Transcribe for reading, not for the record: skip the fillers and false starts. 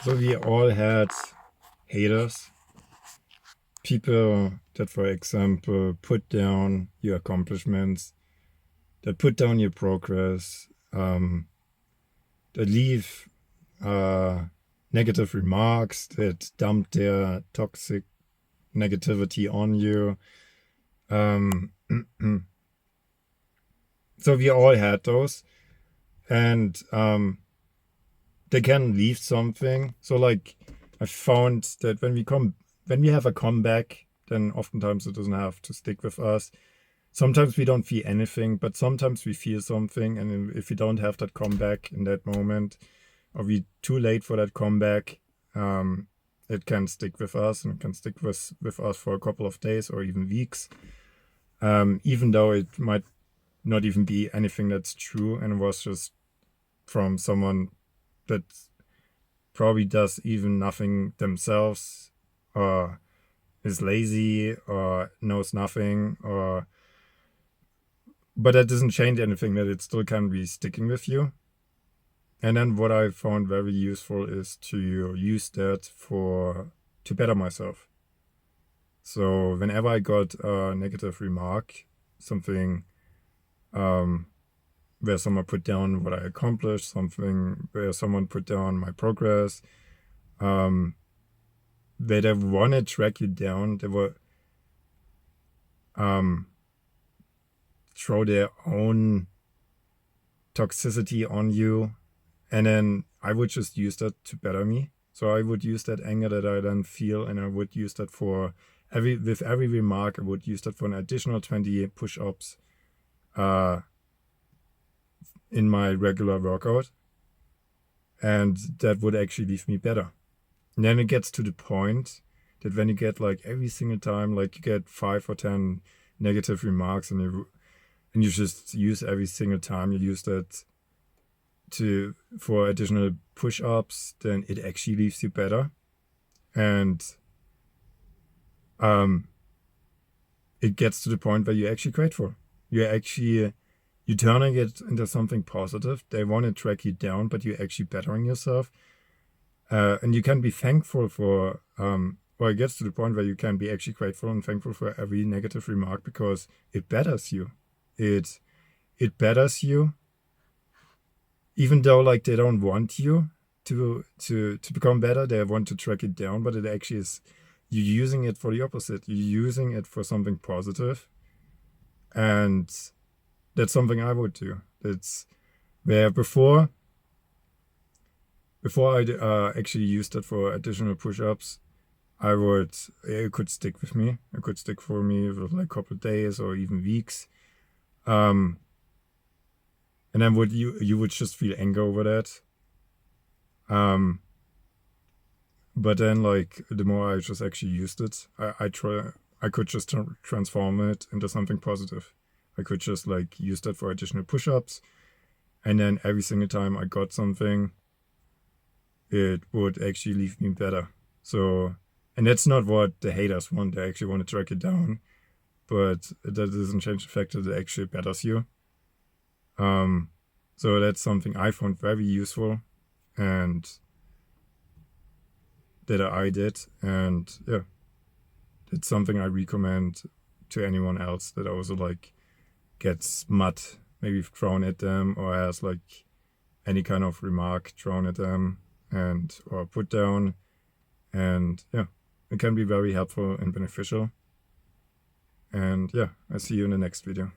So we all had haters, people that, for example, put down your accomplishments, that put down your progress, that leave uh, negative remarks, that dump their toxic negativity on you. Um, so we all had those, and they can leave something. So like I found that when we have a comeback, then oftentimes it doesn't have to stick with us. Sometimes we don't feel anything, but sometimes we feel something, and if we don't have that comeback in that moment, or we too late for that comeback, um, it can stick with us and can stick with us for a couple of days or even weeks. Even though it might not even be anything that's true and it was just from someone that probably does even nothing themselves, or is lazy or knows nothing, or but that doesn't change anything, that it still can be sticking with you. And then what I found very useful is to use that for to better myself. So whenever I got a negative remark, something um, where someone put down what I accomplished, something where someone put down my progress, um, where they want to track you down, they will um, throw their own toxicity on you, and then I would just use that to better me. So I would use that anger that I then feel, and I would use that for every remark. I would use that for an additional 20 push-ups uh, in my regular workout, and that would actually leave me better. And then it gets to the point that when you get like every single time, like you get 5 or 10 negative remarks, and you just use every single time you use that to for additional push-ups, then it actually leaves you better. And um it gets to the point where you're actually grateful. You're turning it into something positive. They want to track you down, but you're actually bettering yourself. And you can be thankful for well, it gets to the point where you can be actually grateful and thankful for every negative remark, because it betters you. It betters you, even though like they don't want you to become better. They want to track it down, but it actually is, you're using it for the opposite. You're using it for something positive, and that's something I would do. It's where before I actually used it for additional push-ups, it could stick with me. It could stick for me for like a couple of days or even weeks. Um, and then you would just feel anger over that. Um, but then like the more I just actually used it, I could just transform it into something positive. I could just like use that for additional push-ups, and then every single time I got something, it would actually leave me better. So, and that's not what the haters want. They actually want to track it down, but that doesn't change the fact that it actually betters you. Um, so that's something I found very useful, and that I did, and yeah, it's something I recommend to anyone else that also like gets mud maybe thrown at them, or has like any kind of remark thrown at them and or put down. And yeah, it can be very helpful and beneficial. And yeah, I see you in the next video.